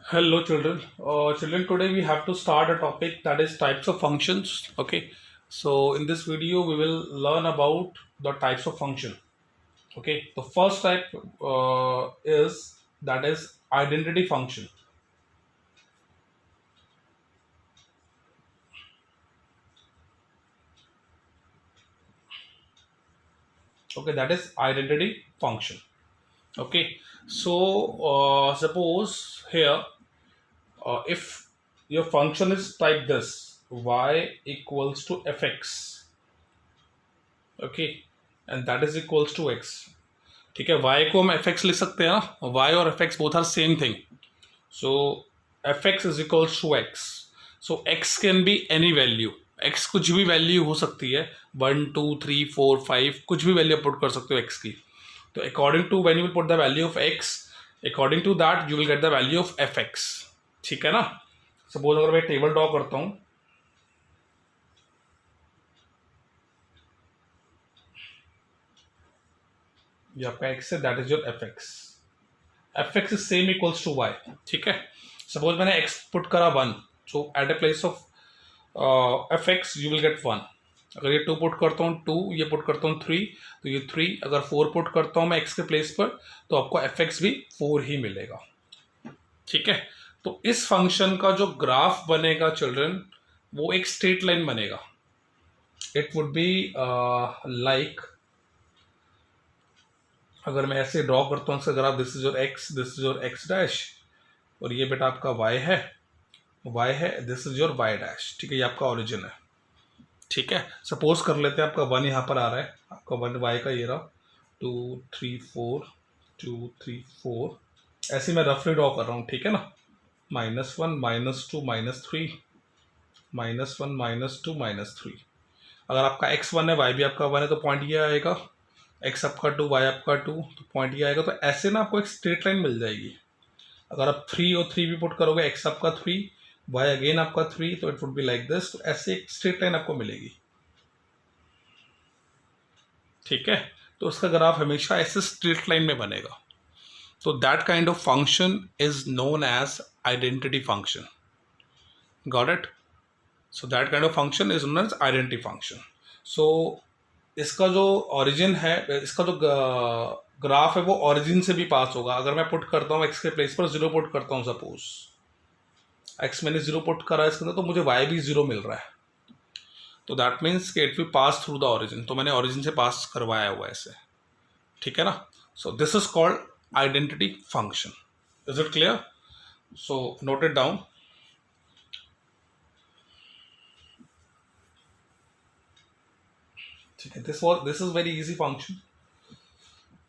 Hello, children. Children, today we have to start a topic that is types of functions. Okay, so in this video, we will learn about the types of function. Okay, the first type is that is identity function. Okay, that is identity function. Okay, so suppose here if your function is type this y equals to fx. Okay, and that is equals to x. ठीक है, y को हम F x लिख सकते हैं ना, y और f x both are same thing. So f x is equals to x. So x can be any value. x कुछ भी वैल्यू हो सकती है, 1 2 3 4 5 कुछ भी वैल्यू पुट कर सकते हो x की. तो according to when you will put the value of x, according to that you will get the value of f x. ठीक है ना. सपोज अगर मैं टेबल ड्रॉ करता हूँ, ये आपका x है, that is your f x. F x is same equals to y. ठीक है, सपोज मैंने x पुट करा 1, so at a place of f x you will get 1. अगर ये 2 पुट करता हूँ 2, ये पुट करता हूँ 3, तो ये 3. अगर 4 पुट करता हूँ मैं x के प्लेस पर, तो आपको एफ एक्स भी 4 ही मिलेगा. ठीक है, तो इस फंक्शन का जो ग्राफ बनेगा चिल्ड्रन, वो एक स्ट्रेट लाइन बनेगा. इट वुड बी लाइक, अगर मैं ऐसे ड्रॉ करता हूँ इसका graph, this is your x, this is your x dash, और ये बेटा आपका वाई है, this is your y dash. ठीक है, ये आपका ओरिजिन है. ठीक है, सपोज कर लेते हैं आपका 1 यहाँ पर आ रहा है, आपका 1 वाई का ये रहा, 2 3 4 2 3 4, ऐसे मैं रफली ड्रॉ कर रहा हूँ. ठीक है ना, -1 -2 -3, -1 -2 -3. अगर आपका x1 है, y भी आपका 1 है, तो पॉइंट ये आएगा, x आपका 2 y आपका 2, तो पॉइंट ये आएगा. तो ऐसे ना आपको एक स्ट्रेट लाइन मिल जाएगी. अगर आप 3 और 3 भी पुट करोगे, x आपका 3, y अगेन आपका 3, तो it would be like this. तो ऐसे एक स्ट्रेट लाइन आपको मिलेगी. ठीक है, तो उसका ग्राफ हमेशा ऐसे स्ट्रेट लाइन में बनेगा. तो that kind of function is known as identity function. Got it. So that kind of function is known as identity function. So इसका जो ओरिजिन है, इसका जो ग्राफ है, वो ओरिजिन से भी पास होगा. अगर मैं पुट करता हूँ x के प्लेस पर 0 पुट करता हूँ, सपोज x मैंने 0 पुट करा है इसके अंदर, तो मुझे y भी 0 मिल रहा है. तो दैट मीन्स कि it will pass through the origin. तो मैंने ओरिजिन से पास करवाया हुआ है ऐसे. ठीक है ना. So this is called identity function. Is it clear? So note it down. ठीक है, this is very easy function.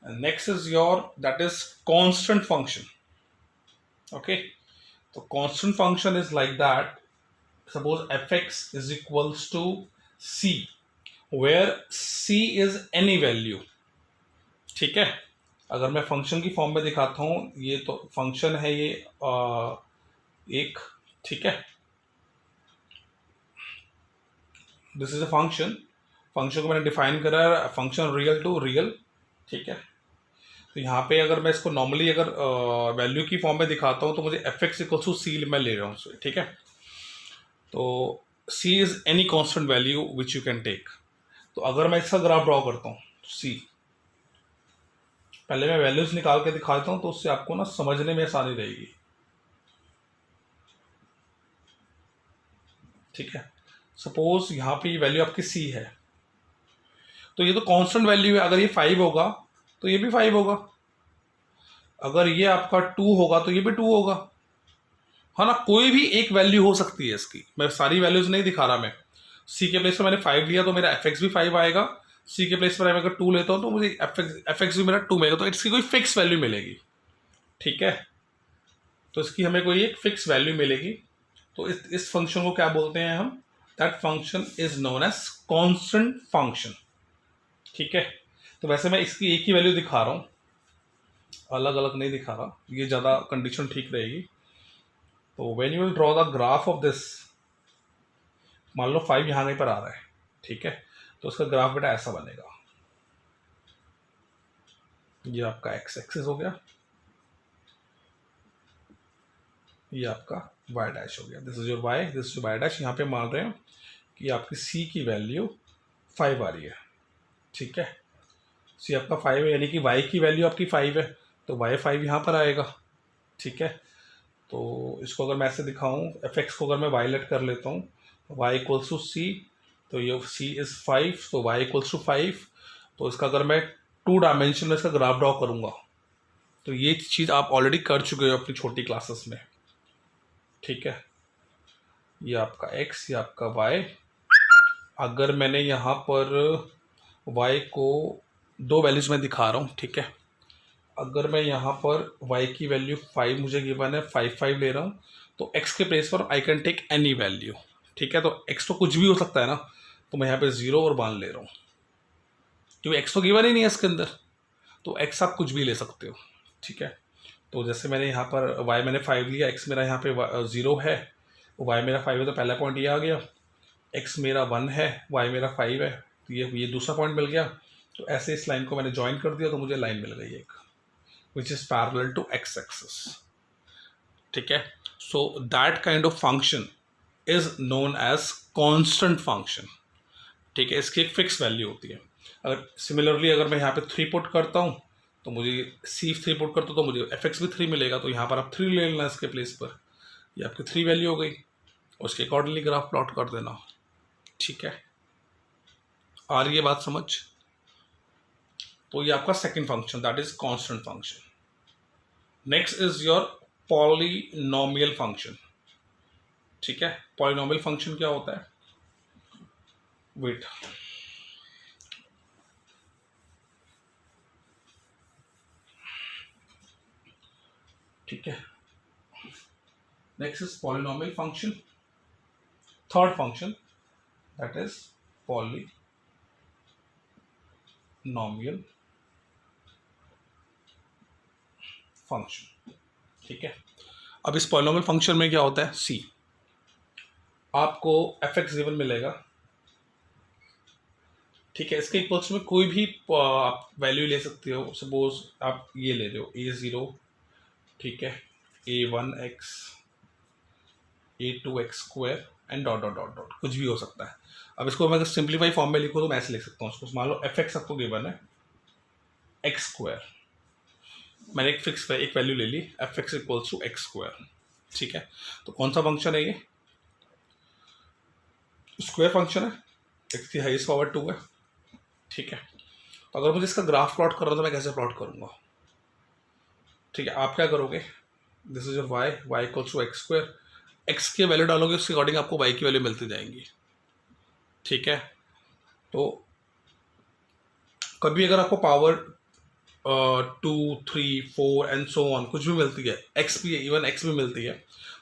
And next is your, that is constant function. Okay, so constant function is like that. Suppose fx is equals to c, where c is any value. ठीक है, अगर मैं function की form में दिखाता हूँ, ये तो फंक्शन है ये एक. ठीक है, this is a function. Function को मैंने डिफाइन करा है, फंक्शन रियल टू रियल. ठीक है, तो यहाँ पे अगर मैं इसको नॉर्मली अगर वैल्यू की फॉर्म में दिखाता हूँ, तो मुझे f x equals to c मैं ले रहा हूँ. ठीक है, तो c is any constant value which you can take. तो अगर मैं इसका ग्राफ ड्रॉ करता हूँ, सी, पहले मैं वैल्यूज निकाल के दिखाता हूँ, तो उससे आपको ना समझने में आसानी रहेगी. ठीक है, सपोज यहाँ पे वैल्यू आपकी सी है, तो ये तो कांस्टेंट वैल्यू है. अगर ये 5 होगा तो ये भी 5 होगा. अगर ये आपका 2 होगा तो ये भी 2 होगा. हाँ ना, कोई भी एक वैल्यू हो सकती है इसकी. मैं सारी वैल्यूज नहीं दिखा रहा. मैं सी के प्लेस पर मैंने 5 लिया, तो मेरा एफ एक्स भी 5 आएगा. सी के प्लेस पर मैं अगर 2 लेता हूँ, तो मुझे एफ एक्स भी मेरा 2 मिलेगा. तो इसकी कोई फिक्स वैल्यू मिलेगी. ठीक है, तो इसकी हमें कोई एक फिक्स वैल्यू मिलेगी. तो इस फंक्शन को क्या बोलते हैं हम? That function is known as constant function. ठीक है, तो वैसे मैं इसकी एक ही वैल्यू दिखा रहा हूँ, अलग अलग नहीं दिखा रहा, ये ज़्यादा कंडीशन ठीक रहेगी. तो when you will draw the graph of this, मान लो 5 यहाँ कहीं पर आ रहा है. ठीक है, तो उसका ग्राफ बेटा ऐसा बनेगा. ये आपका एक्स एक्सिस हो गया, ये आपका वाई डैश हो गया। This is your y, this is y dash. यहाँ पे मान रहे हैं कि आपकी सी की वैल्यू 5 आ रही है, ठीक है। सी आपका 5 है, यानी कि वाई की वैल्यू आपकी 5 है, तो वाई 5 यहाँ पर आएगा, ठीक है। तो इसको अगर मैं ऐसे दिखाऊँ, एफ एक्स को अगर मैं वाई लेट कर लेता हूँ, वाई इक्वल्स टू सी, तो ये सी इज़ 5, तो वाई इक्वल्स टू 5। तो इसका अगर मैं 2 डायमेंशन में इसका ग्राफ ड्रॉ करूँगा, तो ये चीज़ आप ऑलरेडी कर चुके हो अपनी छोटी क्लासेस में, ठीक है। ये आपका x, ये आपका y। अगर मैंने यहाँ पर y को 2 वैल्यूज में दिखा रहा हूँ, ठीक है। अगर मैं यहाँ पर y की वैल्यू 5 मुझे गिवन है, 5 ले रहा हूँ, तो x के प्लेस पर I can take any value, ठीक है। तो x तो कुछ भी हो सकता है ना, तो मैं यहाँ पे 0 और 1 ले रहा हूँ, क्योंकि x तो गिवन ही नहीं है इसके अंदर, तो x आप कुछ भी ले सकते हो, ठीक है। तो जैसे मैंने यहाँ पर y मैंने 5 लिया, x मेरा यहाँ पे 0 है, y मेरा 5 है, तो पहला पॉइंट ये आ गया। x मेरा 1 है, y मेरा 5 है, तो ये दूसरा पॉइंट मिल गया। तो ऐसे इस लाइन को मैंने ज्वाइन कर दिया, तो मुझे लाइन मिल गई एक, which is parallel to x axis, ठीक है। So that kind of function is known as constant function, ठीक है। इसकी एक फिक्स वैल्यू होती है। अगर सिमिलरली अगर मैं यहाँ पे 3 पुट करता हूँ, तो मुझे सी 3 पुट करता हूँ, तो मुझे एफ एक्स भी 3 मिलेगा, तो यहाँ पर आप 3 ले लेना इसके प्लेस पर, ये आपकी 3 वैल्यू हो गई, उसके अकॉर्डिंगली ग्राफ प्लॉट कर देना, ठीक है। आ रही है बात समझ? तो ये आपका second function, that is constant function. Next is your polynomial function, ठीक है। पॉलिनोमियल फंक्शन क्या होता है? वेट, ठीक है। Next is polynomial function, third function, that is polynomial function, ठीक है। अब इस पॉलिनोमियल फंक्शन में क्या होता है? सी, आपको एफ एक्स गिवन मिलेगा, ठीक है। इसके इक्वल्स में कोई भी आप वैल्यू ले सकते हो। सपोज आप ये ले रहे हो a0, ठीक है, a1x, a2x square and dot dot dot dot, कुछ भी हो सकता है। अब इसको मैं अगर सिंप्लीफाई फॉर्म में लिखूँ तो मैं ऐसे लिख सकता हूँ इसको। मान लो एफ एक्स आपको गिवन है एक्स स्क्वायर, मैंने एक फिक्स एक वैल्यू ले ली, f x equals to x square, ठीक है। तो कौन सा फंक्शन है ये? स्क्वायर फंक्शन है, एक्स की हाईएस्ट पावर 2 है, ठीक है। तो अगर मुझे इसका ग्राफ प्लॉट कर रहा हो तो मैं कैसे प्लॉट करूँगा? ठीक है, आप क्या करोगे? This is your y, y equals to x square, एक्स की वैल्यू डालोगे उसके अकॉर्डिंग आपको वाई की वैल्यू मिलती जाएंगी, ठीक है। तो कभी अगर आपको पावर 2, 3, 4 एंड सो ऑन कुछ भी मिलती है, एक्स भी, इवन एक्स भी मिलती है,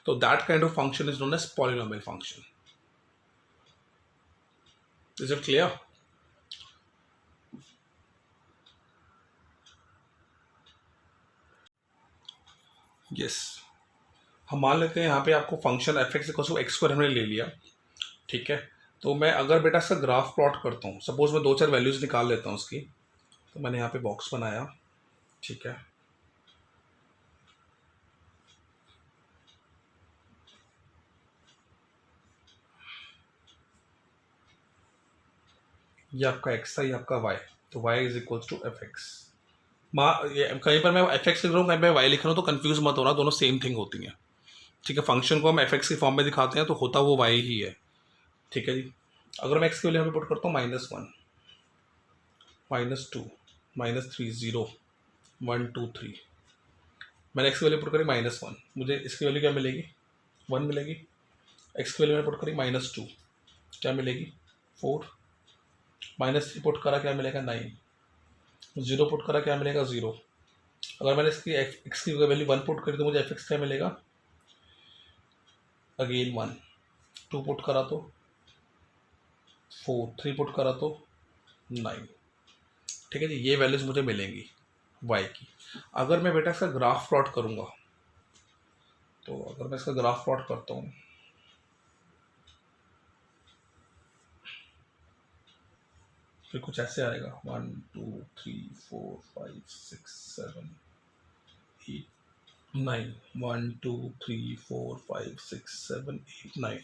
तो that kind of function is known as polynomial function. Is it clear? Yes. हम मान लेते हैं यहाँ पे आपको function f x equal to x square हमने ले लिया, ठीक है। तो मैं अगर बेटा इसका ग्राफ प्लॉट करता हूँ, सपोज मैं 2-4 वैल्यूज निकाल लेता हूँ उसकी, तो मैंने यहाँ पे बॉक्स बनाया, ठीक है। ये आपका एक्स था, ये आपका वाई, तो y is equal to f x. कहीं पर मैं एफ एक्स लिख रहा हूँ, कहीं पर वाई लिख रहा हूँ, तो कंफ्यूज मत होना, दोनों सेम थिंग होती हैं, ठीक है। फंक्शन को हम एफ एक्स की फॉर्म में दिखाते हैं तो होता वो वाई ही है, ठीक है जी। अगर मैं एक्स के वैल्यू यहाँ पे पुट करता हूँ -1, -2, -3, 0, 1, 2, 3, मैंने एक्स की वैल्यू पुट करी -1, मुझे इसकी वैल्यू क्या मिलेगी? 1 मिलेगी। एक्स की वैल्यू मैंने पुट करी -2, क्या मिलेगी? 4, -3 पुट करा, क्या मिलेगा? 9, 0 पुट करा, क्या मिलेगा? 0। अगर मैंने इसकी एक्स की वैल्यू 1 पुट करी तो मुझे एफ एक्स क्या मिलेगा? अगेन 1, 2 पुट करा तो 4, 3 पुट करा तो 9, ठीक है जी। ये वैल्यूज मुझे मिलेंगी वाई की। अगर मैं बेटा इसका ग्राफ प्लॉट करूँगा, तो अगर मैं इसका ग्राफ प्लॉट करता हूँ, फिर कुछ ऐसे आएगा 1, 2, 3, 4, 5, 6, 7, 8, 9, 1 2 3 4 5 6 7 8 9।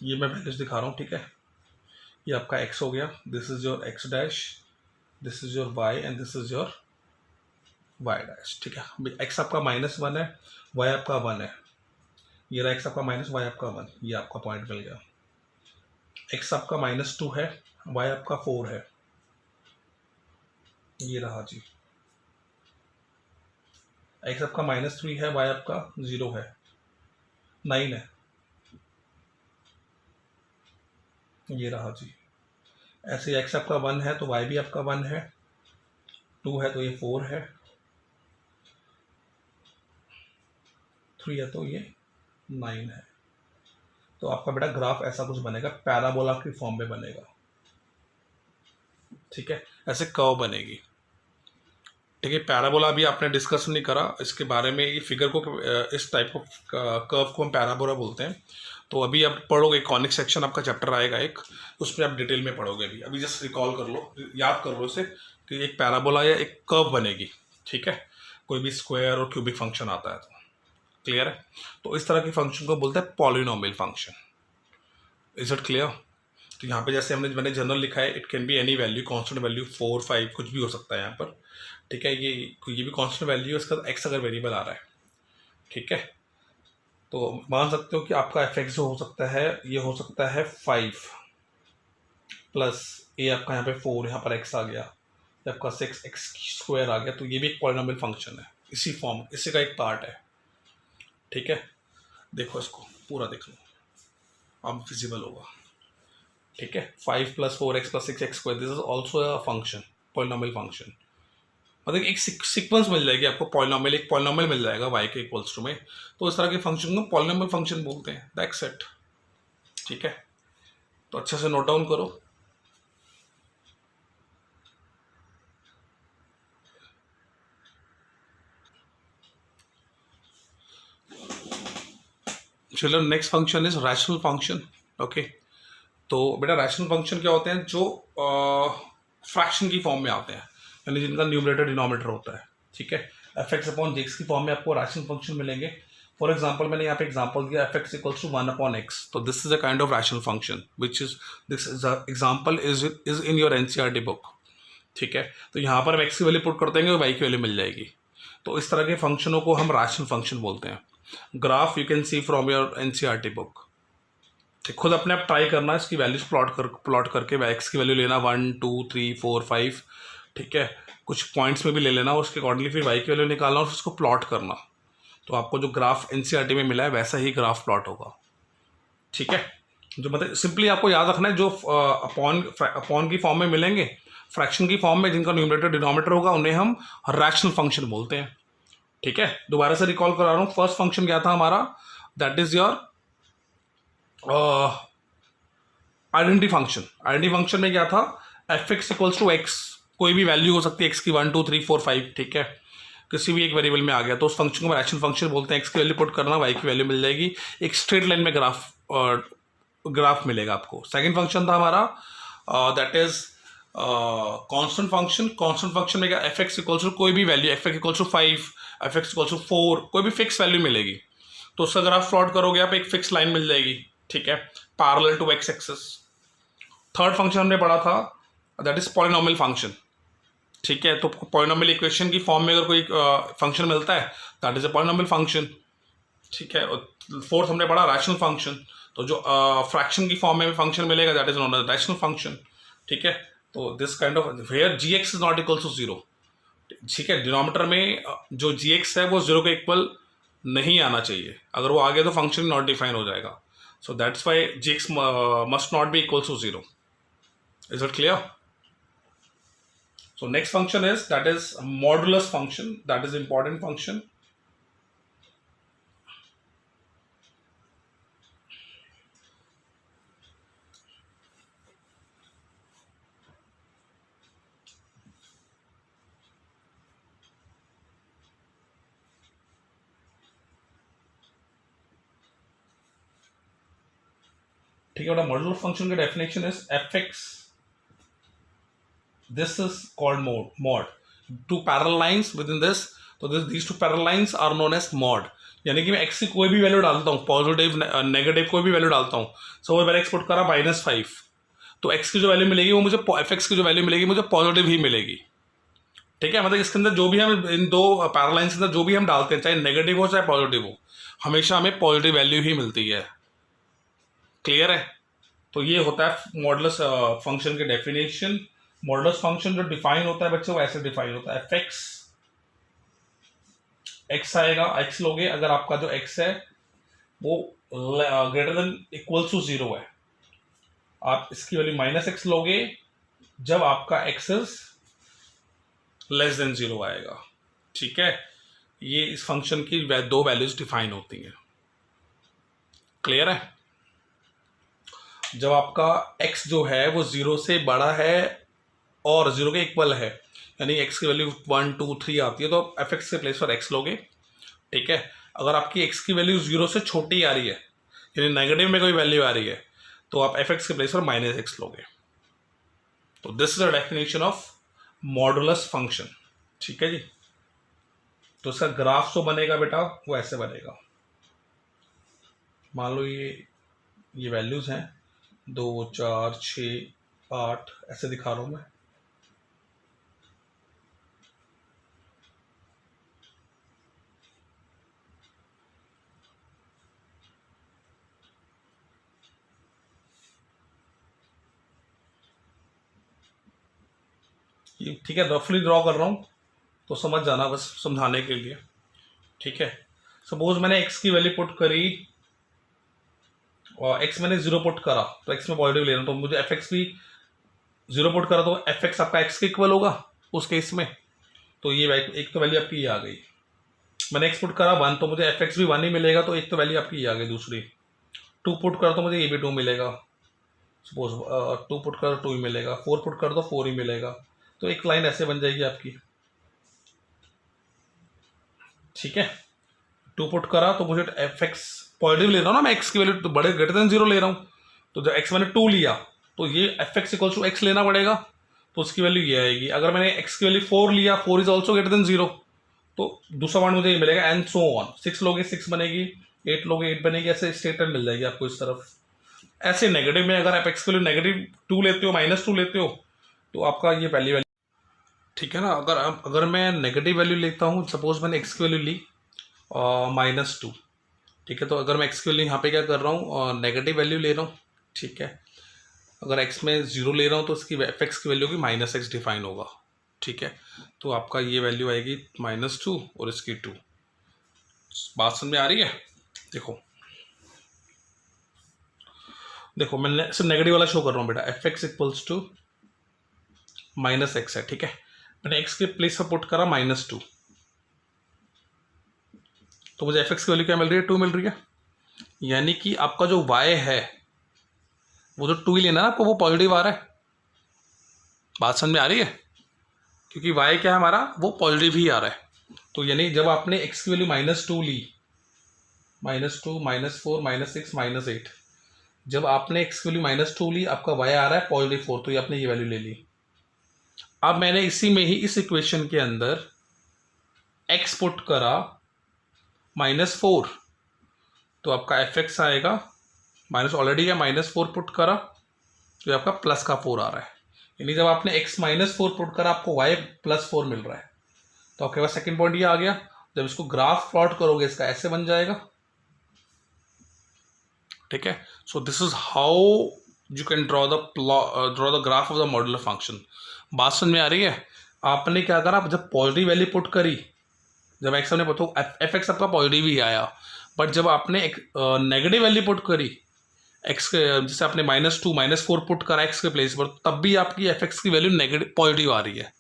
ये मैं वैल्यूज दिखा रहा हूँ, ठीक है। ये आपका x हो गया, this is your x dash, this is your y and this is your y dash, ठीक है। x आपका -1 है, y आपका 1 है। ये रहा x आपका माइनस, y आपका 1, ये आपका पॉइंट मिल गया। x आपका -2 है, y आपका 4 है, ये रहा जी। x आपका -3 है, y आपका 0 है, 9 है, ये रहा जी। ऐसे x आपका 1 है तो y भी आपका 1 है, 2 है तो ये 4 है, 3 है तो ये 9 है। तो आपका बेटा ग्राफ ऐसा कुछ बनेगा, पैराबोला की फॉर्म में बनेगा, ठीक है। ऐसे कर्व बनेगी, ठीक है। पैराबोला अभी आपने डिस्कस नहीं करा इसके बारे में, ये फिगर को इस टाइप को कर्व को हम पैराबोला बोलते हैं। तो अभी आप पढ़ोगे, कॉनिक सेक्शन आपका चैप्टर आएगा एक, उसमें आप डिटेल में पढ़ोगे। अभी अभी जस्ट रिकॉल कर लो, याद कर लो इसे कि एक पैराबोला या एक कर्व बनेगी, ठीक है। कोई भी स्क्वायर और क्यूबिक फंक्शन आता है तो क्लियर है। तो इस तरह के फंक्शन को बोलते हैं polynomial function. Is it clear? तो यहाँ पे जैसे मैंने जनरल लिखा है, it can be any value, constant value 4 5 कुछ भी हो सकता है यहाँ पर, ठीक है। ये भी कांस्टेंट वैल्यू है, इसका एक्स अगर वेरिएबल आ रहा है, ठीक है। तो मान सकते हो कि आपका एफ एक्स जो हो सकता है, ये हो सकता है 5 प्लस ए, आपका यहाँ पे 4, यहाँ पर एक्स आ गया, ये आपका 6 एक्स स्क्वायर आ गया। तो ये भी एक पॉलिनोमियल फंक्शन है, इसी फॉर्म, इसी का एक पार्ट है, ठीक है। देखो इसको पूरा देख लो, अब विजिबल होगा, ठीक है। 5 plus 4x plus 6x square, this is also a function, polynomial function. मतलब एक सीक्वेंस मिल जाएगी आपको, पॉलिनोमियल, एक पॉलिनोमियल मिल जाएगा y के इक्वल्स टू में। तो इस तरह के फंक्शन को पॉलिनोमियल फंक्शन बोलते हैं, दैट्स इट, ठीक है। तो अच्छे से नोट डाउन करो। चलो next function is rational function, okay. तो बेटा रैशनल फंक्शन क्या होते हैं? जो फ्रैक्शन की फॉर्म में आते हैं, यानी जिनका न्यूमरेटर डिनोमिनेटर होता है, ठीक है। एफ एक्स अपॉन जेक्स की फॉर्म में आपको रैशनल फंक्शन मिलेंगे। फॉर एग्जाम्पल मैंने यहाँ पे एग्जाम्पल दिया, f x equals to 1 upon x, तो this is a kind of rational function which is, this example is in your NCERT book, ठीक है। तो यहाँ पर हम एक्स की वैल्यू पुट कर देंगे, वाई की वैल्यू मिल जाएगी। तो इस तरह के फंक्शनों को हम रैशनल फंक्शन बोलते हैं। Graph you can see from your NCERT book, ठीक। खुद अपने आप ट्राई करना, इसकी वैल्यूज प्लॉट करके एक्स की वैल्यू लेना 1 2 3 4 5, ठीक है। कुछ पॉइंट्स में भी ले लेना, उसके अकॉर्डिंगली फिर वाई की वैल्यू निकालना और उसको प्लॉट करना। तो आपको जो ग्राफ एनसीईआरटी में मिला है वैसा ही ग्राफ प्लॉट होगा, ठीक है। जो मतलब सिंपली आपको याद रखना है, जो अपॉन की फॉर्म में मिलेंगे, फ्रैक्शन की फॉर्म में जिनका न्यूमरेटर डिनोमिनेटर होगा, उन्हें हम रैशनल फंक्शन बोलते हैं, ठीक है। दोबारा से रिकॉल करा रहा हूँ, फर्स्ट फंक्शन क्या था हमारा? That is your identity function. Identity function में क्या था? F x equals to x, कोई भी वैल्यू हो सकती है एक्स की, 1 2 3 4 5, ठीक है। किसी भी एक वेरिएबल में आ गया तो उस फंक्शन को रैशनल फंक्शन बोलते हैं। एक्स की वैल्यू पुट करना, वाई की वैल्यू मिल जाएगी, एक स्ट्रेट लाइन में ग्राफ मिलेगा आपको। सेकंड फंक्शन था हमारा, that is constant function. Constant function में क्या? एफ एक्स इक्वल्स टू कोई भी value, f x equals to 5, f x equals to 4, कोई भी फिक्स वैल्यू मिलेगी, तो उसका ग्राफ प्लॉट करोगे आप, एक फिक्स लाइन मिल जाएगी, ठीक है, parallel to x axis. Third function हमने पढ़ा था, दैट इज पॉलिनोमियल फंक्शन, ठीक है। तो पॉलिनोमियल इक्वेशन की फॉर्म में अगर कोई फंक्शन मिलता है, that is a polynomial function, ठीक है। फोर्थ हमने पढ़ा रैशनल फंक्शन, तो जो फ्रैक्शन की फॉर्म में फंक्शन मिलेगा, that is known as rational function, ठीक है। तो this kind of where g x is not equal to 0, ठीक है। डिनोमिनेटर में जो जी एक्स है वो 0 के इक्वल नहीं आना चाहिए, अगर वो आ गया तो फंक्शन नॉट डिफाइन हो जाएगा। So that's why g x must not be equal to 0। Is it clear? So next function is, that is modulus function, that is important function. ठीक है बेटा, मॉडुलस फंक्शन का definition is f x this is called mod. Two parallel lines within this, तो these two parallel lines are known as mod. यानी कि मैं x की कोई भी वैल्यू डालता हूँ, पॉजिटिव नेगेटिव कोई भी वैल्यू डालता हूँ. सो वो मैंने एक्सपोर्ट करा -5, तो एक्स की जो वैल्यू मिलेगी वो मुझे एफ एक्स की जो वैल्यू मिलेगी मुझे पॉजिटिव ही मिलेगी. ठीक है, मतलब इसके अंदर जो भी हम इन दो पैरेलल लाइंस के अंदर जो भी हम डालते हैं, चाहे नेगेटिव हो चाहे पॉजिटिव हो, हमेशा हमें पॉजिटिव वैल्यू ही मिलती है. क्लियर है? तो ये होता है मॉडुलस फंक्शन के डेफिनेशन. मॉडुलस फंक्शन जो डिफाइन होता है बच्चे, वो ऐसे डिफाइन होता है. एफ एक्स आएगा, एक्स लोगे अगर आपका जो एक्स है वो ग्रेटर देन इक्वल्स टू 0 है, आप इसकी वैल्यू -x लोगे जब आपका x इज लेस देन 0 आएगा. ठीक है, ये इस फंक्शन की दो वैल्यूज डिफाइन होती हैं. क्लियर है? जब आपका x जो है वो 0 से बड़ा है और 0 के इक्वल है, यानी x की वैल्यू 1 2 3 आती है, तो एफ एक्स के प्लेस पर x लोगे. ठीक है, अगर आपकी x की वैल्यू 0 से छोटी आ रही है, यानी नेगेटिव में कोई वैल्यू आ रही है, तो आप एफ एक्स के प्लेस पर -x लोगे. तो this is the definition of modulus function. ठीक है जी. तो इसका ग्राफ जो बनेगा बेटा वो ऐसे बनेगा. मान लो ये वैल्यूज हैं 2 4 6 8, ऐसे दिखा रहा हूं मैं. ठीक है, रफली ड्रॉ कर रहा हूँ तो समझ जाना, बस समझाने के लिए. ठीक है, सपोज मैंने x की वैल्यू पुट करी और x मैंने 0 पुट करा, तो x में पॉजिटिव ले रहा हूँ, तो मुझे एफ एक्स भी 0 पुट करा, तो एफ एक्स आपका x के इक्वल होगा उस केस में. तो ये एक तो वैल्यू आपकी ये आ गई. मैंने x पुट करा 1, तो मुझे एफ एक्स भी 1 ही मिलेगा, तो एक तो वैल्यू आपकी ये आ गई. दूसरी 2 पुट करा तो मुझे ये भी 2 मिलेगा. सपोज 2 पुट कर 2 ही मिलेगा, 4 पुट कर दो 4 ही मिलेगा. तो एक लाइन ऐसे बन जाएगी आपकी. ठीक है, 2 पुट करा तो मुझे एफ एक्स पॉजिटिव ले रहा हूँ ना मैं, एक्स की वैल्यू तो बड़े ग्रेटर देन 0 ले रहा हूँ, तो जब एक्स मैंने 2 लिया तो ये f x equal to x लेना पड़ेगा, तो उसकी वैल्यू ये आएगी. अगर मैंने एक्स की वैल्यू 4 लिया, 4 इज ऑल्सो ग्रेटर देन 0, तो दूसरा पॉइंट मुझे ये मिलेगा एंड सो ऑन. 6 लोगे 6 बनेगी, 8 लोगे 8 बनेगी, ऐसे स्टेटमेंट मिल जाएगी आपको इस तरफ. ऐसे नेगेटिव में अगर आप एक्स की वैल्यू -2 लेते हो, -2 लेते हो, तो आपका ये पहली वैल्यू. ठीक है ना, अगर मैं नेगेटिव वैल्यू लेता हूँ, सपोज मैंने एक्स की वैल्यू ली -2. ठीक है, तो अगर मैं एक्स की वैल्यू यहाँ पे क्या कर रहा हूँ, नेगेटिव वैल्यू ले रहा हूँ. ठीक है, अगर एक्स में 0 ले रहा हूँ तो इसकी एफ एक्स की वैल्यू की -x डिफाइन होगा. ठीक है, तो आपका ये वैल्यू आएगी -2 और इसकी 2. बात समझ में आ रही है? देखो मैं सिर्फ नेगेटिव वाला शो कर रहा हूँ बेटा. F x equals to -x है. ठीक है, मैंने x के प्लेस पर पुट करा -2, तो मुझे एफ एक्स की वैल्यू क्या मिल रही है? 2 मिल रही है. यानी कि आपका जो y है वो तो 2 ही लेना है आपको, वो पॉजिटिव आ रहा है. बात समझ में आ रही है? क्योंकि y क्या है हमारा, वो पॉजिटिव ही आ रहा है. तो यानी जब आपने x की वैल्यू -2 ली, -2 -4 -6 -8, जब आपने x की वैल्यू -2 ली, आपका y आ रहा है +4, तो ये आपने ये वैल्यू ले ली. अब मैंने इसी में ही इस इक्वेशन के अंदर x पुट करा -4, तो आपका एफ एक्स आएगा माइनस, ऑलरेडी है -4 पुट करा तो ये आपका प्लस का 4 आ रहा है. यानी जब आपने x -4 पुट करा आपको y +4 मिल रहा है. तो आपके पास सेकंड पॉइंट ये आ गया. जब इसको ग्राफ प्लॉट करोगे इसका ऐसे बन जाएगा. ठीक है, so this is how you can draw the graph of the modular function. बात समझ में आ रही है? आपने क्या करा, जब पॉजिटिव वैल्यू पुट करी, जब एक्स ने तो एफ एक्स आपका पॉजिटिव ही आया. बट जब आपने एक नेगेटिव वैल्यू पुट करी एक्स के, जैसे आपने -2 -4 पुट करा एक्स के प्लेस पर, तब भी आपकी एफ एक्स की वैल्यू नेगेटिव पॉजिटिव आ रही है.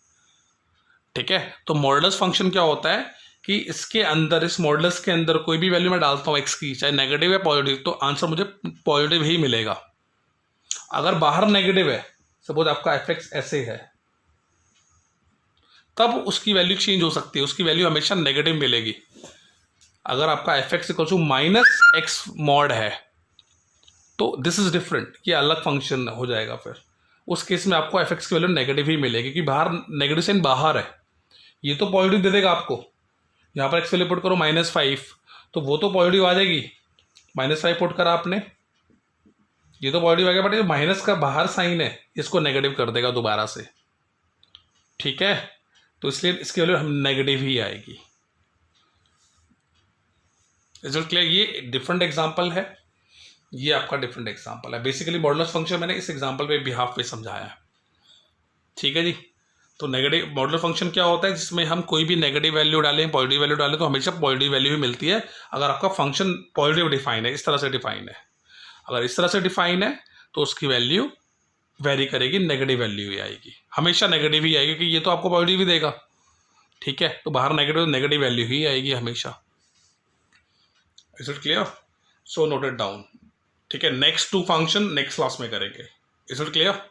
ठीक है, तो मॉडुलस फंक्शन क्या होता है कि इसके अंदर, इस मॉडुलस के अंदर कोई भी वैल्यू मैं डालता हूँ एक्स की, चाहे नेगेटिव या पॉजिटिव, तो आंसर मुझे पॉजिटिव ही मिलेगा. अगर बाहर नेगेटिव है, सपोज आपका एफ एक्स ऐसे है, तब उसकी वैल्यू चेंज हो सकती है, उसकी वैल्यू हमेशा नेगेटिव मिलेगी. अगर आपका f x equal to -x mod है तो दिस इज डिफरेंट, ये अलग फंक्शन हो जाएगा फिर. उस केस में आपको एफ एक्स की वैल्यू नेगेटिव ही मिलेगी, क्योंकि बाहर नेगेटिव साइन बाहर है, ये तो पॉजिटिव दे देगा आपको। यहाँ पर एक्स वैल्यू पुट करो -5, तो वो तो पॉजिटिव आ जाएगी, -5 पुट करा आपने, ये तो पॉजिटिव आ गया, बट ये माइनस का बाहर साइन है, इसको नेगेटिव कर देगा दोबारा से, ठीक है। तो इसलिए इसकी वैल्यू हम नेगेटिव ही आएगी। Result clear? ये डिफरेंट एग्जांपल है, ये आपका डिफरेंट एग्जांपल है। बेसिकली मॉडुलस फंक्शन मैंने इस एग्जांपल पे बिहाफ पे समझाया है, ठीक है जी। तो नेगेटिव मॉडुलस फंक्शन क्या होता है, जिसमें हम कोई भी नेगेटिव वैल्यू डालें, पॉजिटिव वैल्यू डालें, तो हमेशा पॉजिटिव वैल्यू ही मिलती है, अगर आपका फंक्शन पॉजिटिव डिफाइन है, इस तरह से डिफाइन है। अगर इस तरह से डिफाइन है तो उसकी वैल्यू वेरी करेगी, नेगेटिव वैल्यू ही आएगी, हमेशा नेगेटिव ही आएगी, क्योंकि ये तो आपको पॉजिटिव ही देगा, ठीक है। तो बाहर नेगेटिव वैल्यू ही आएगी हमेशा। Is it clear? So note it down, ठीक है। नेक्स्ट 2 फंक्शन नेक्स्ट क्लास में करेंगे। Is it clear?